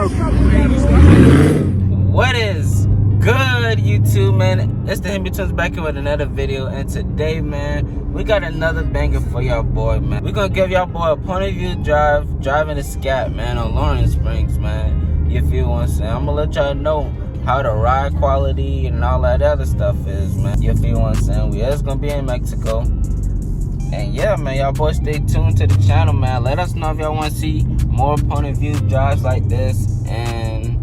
What is good, YouTube, man? It's the 𝙀𝗼𝗾𝗃 back here with another video, and today, man, we got another banger for y'all boy, man. We're gonna give y'all boy a point of view drive, driving a scat, man, on Lawrence Springs, man. You feel what I'm saying? I'm gonna let y'all know how the ride quality and all that other stuff is, man. You feel what I'm saying? We is gonna be in Mexico. And yeah, man, y'all boys stay tuned to the channel, man. Let us know if y'all want to see more point of view drives like this, and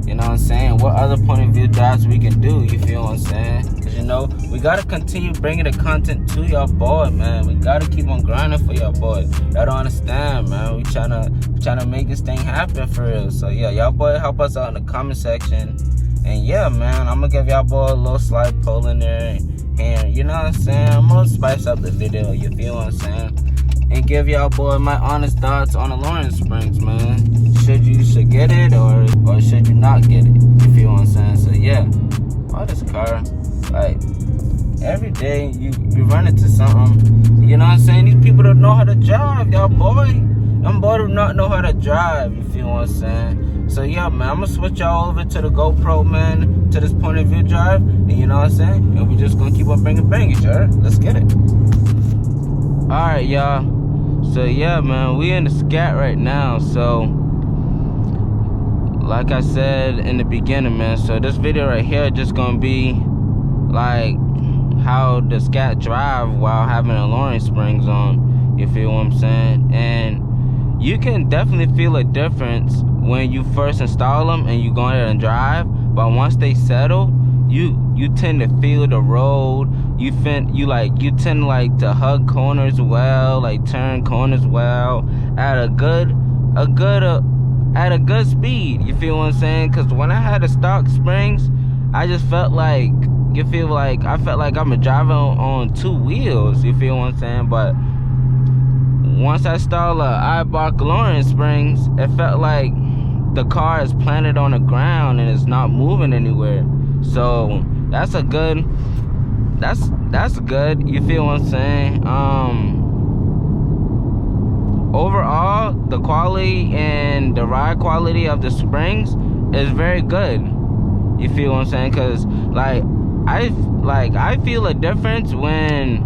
you know what I'm saying, what other point of view drives we can do. You feel what I'm saying? Because you know, we gotta continue bringing the content to y'all boy, man. We gotta keep on grinding for y'all boy. Y'all don't understand, man. We tryna make this thing happen for real. So yeah, y'all boy help us out in the comment section. And yeah, man, I'm gonna give y'all boy a little slide poll in there. And you know what I'm saying, I'm gonna spice up the video, you feel what I'm saying, and give y'all boy my honest thoughts on the Lawrence Springs, man. Should get it or should you not get it, you feel what I'm saying? So yeah, all this car, like every day you run into something, you know what I'm saying. These people don't know how to drive, y'all boy. Them boy do not know how to drive, you feel what I'm saying. So yeah, man, I'm gonna switch y'all over to the GoPro, man, to this point of view drive, and you know what I'm saying, and we just gonna keep on bringing bangers, alright? Let's get it. Alright, y'all, so yeah, man, we in the scat right now. So like I said in the beginning, man, so this video right here just gonna be like how the scat drive while having a Lawrence Springs on, you feel what I'm saying. And you can definitely feel a difference when you first install them and you go in there and drive, but once they settle, you tend to feel the road. You tend to hug corners well, like turn corners well at a good speed. You feel what I'm saying? Cause when I had the stock springs, I just felt like I felt like I'm driving on two wheels. You feel what I'm saying? But once I installed a 𝙀𝗼𝗾𝗃 Lawrence Springs, it felt like the car is planted on the ground and it's not moving anywhere. So that's good, you feel what I'm saying. Overall, the quality and the ride quality of the springs is very good, you feel what I'm saying. Cause I feel a difference when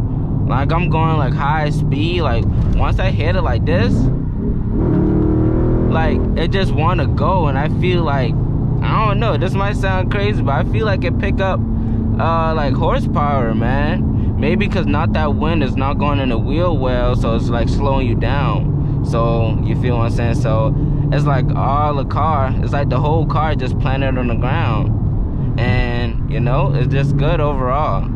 like I'm going like high speed. Like once I hit it like this, like it just want to go, and I feel like, I don't know, this might sound crazy, but I feel like it pick up like horsepower, man. Maybe because not that wind is not going in the wheel well, so it's like slowing you down. So you feel what I'm saying. So it's like all the car, it's like the whole car just planted on the ground, and you know, it's just good overall.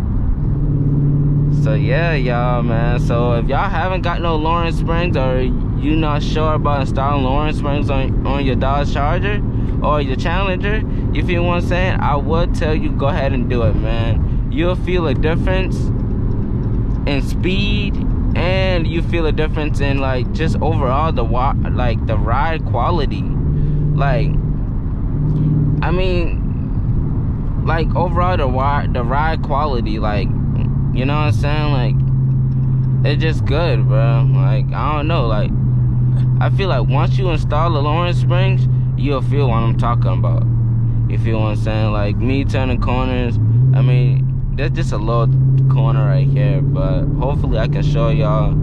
So yeah, y'all, man, so if y'all haven't got no Lawrence Springs, or you not sure about installing Lawrence Springs on your Dodge Charger or your Challenger, you feel what I'm saying, I would tell you go ahead and do it, man. You'll feel a difference in speed, and you feel a difference in like just overall the ride quality. Like, I mean, like overall the ride quality, like, you know what I'm saying, like it's just good, bro. Like, I don't know, like I feel like once you install the Lawrence Springs, you'll feel what I'm talking about. You feel what I'm saying? Like me turning corners, I mean, there's just a little corner right here, but hopefully I can show y'all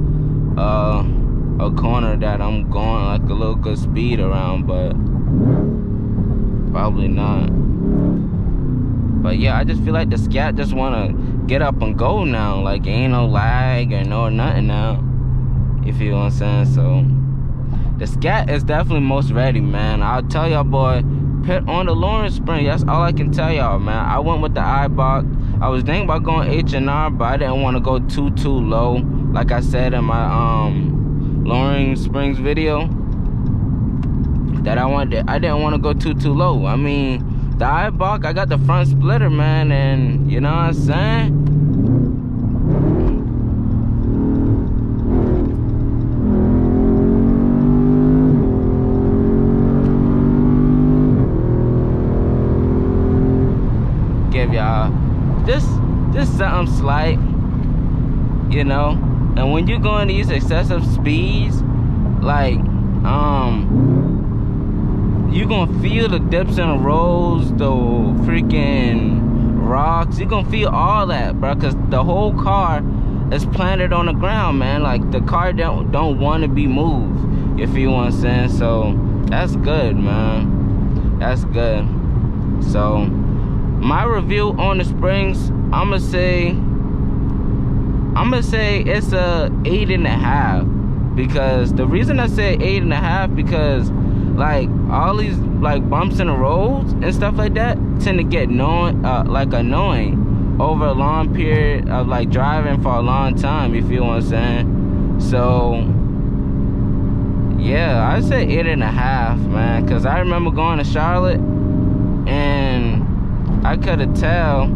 a corner that I'm going like a little good speed around, but probably not. But yeah, I just feel like the scat just wanna get up and go now. Like ain't no lag or no nothing now. You feel what I'm saying? So the scat is definitely most ready, man. I'll tell y'all, boy, put on the Lawrence Spring. That's all I can tell y'all, man. I went with the 𝙀𝗼𝗾𝗃. I was thinking about going H&R, but I didn't want to go too low. Like I said in my Lawrence Springs video, that I didn't want to go too low. I mean, the 𝙀𝗼𝗃, I got the front splitter, man, and you know what I'm saying? Give y'all just something slight, you know. And when you go in these excessive speeds, like you gonna feel the dips and the rolls, the freaking rocks. You gonna feel all that, bro, because the whole car is planted on the ground, man. Like, the car don't want to be moved. You feel what I'm saying? So that's good, man. That's good. So my review on the springs, I'ma say it's a 8.5. Because the reason I say 8.5, because like all these like bumps in the roads and stuff like that tend to get annoying over a long period of like driving for a long time. You feel what I'm saying? So yeah, I say 8.5, man, because I remember going to Charlotte and I could tell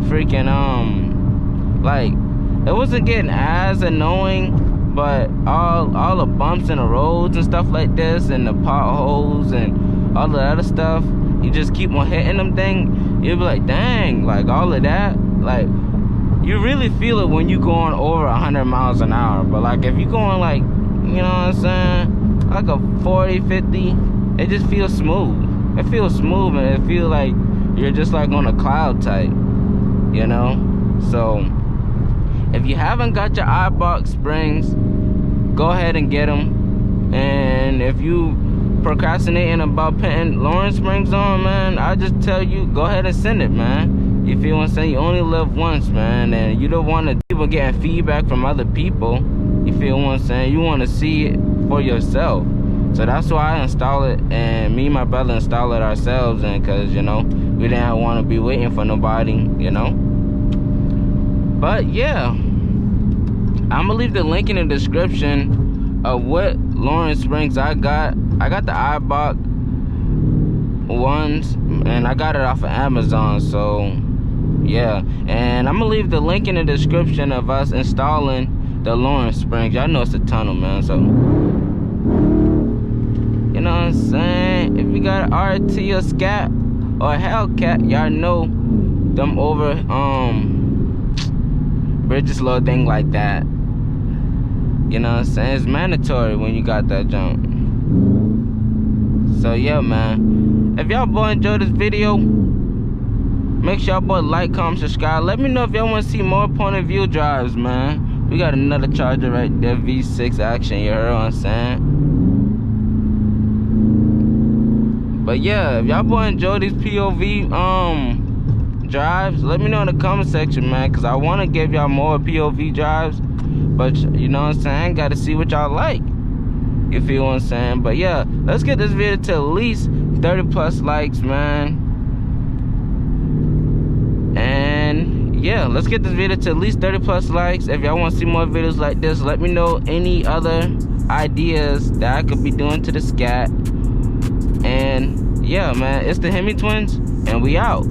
freaking like it wasn't getting as annoying, but all the bumps in the roads and stuff like this, and the potholes and all the other stuff, you just keep on hitting them thing. You'll be like, dang, like all of that, like you really feel it when you going over 100 miles an hour. But like if you going like, you know what I'm saying, like a 40, 50, it just feels smooth. It feels smooth, and it feels like you're just like on a cloud type, you know? So if you haven't got your 𝑖Box springs, go ahead and get them. And if you procrastinating about putting Lawrence springs on, man, I just tell you, go ahead and send it, man. You feel what I'm saying? You only live once, man, and you don't want people getting feedback from other people. You feel what I'm saying? You want to see it for yourself. So that's why I install it, and me and my brother install it ourselves, and because, you know, we didn't want to be waiting for nobody, you know. But yeah, I'm gonna leave the link in the description of what Lawrence springs I got. I got the 𝑖Box ones, and I got it off of Amazon. So yeah, and I'm gonna leave the link in the description of us installing the Lawrence springs. Y'all know it's a tunnel, man. So you know what I'm saying? If you got an RT or scat or a hellcat, y'all know them over bridges, little thing like that. You know what I'm saying? It's mandatory when you got that jump. So yeah, man, if y'all boy enjoyed this video, make sure y'all boy like, comment, subscribe. Let me know if y'all want to see more point of view drives, man. We got another Charger right there, V6 action, you heard what I'm saying? But yeah, if y'all boy enjoy these POV drives, let me know in the comment section, man, because I want to give y'all more POV drives. But you know what I'm saying, gotta see what y'all like. You feel what I'm saying? But yeah, let's get this video to at least 30+ likes, man. And yeah, let's get this video to at least 30+ likes. If y'all want to see more videos like this, let me know any other ideas that I could be doing to the scat. And yeah, man, it's the Hemi twins, and we out.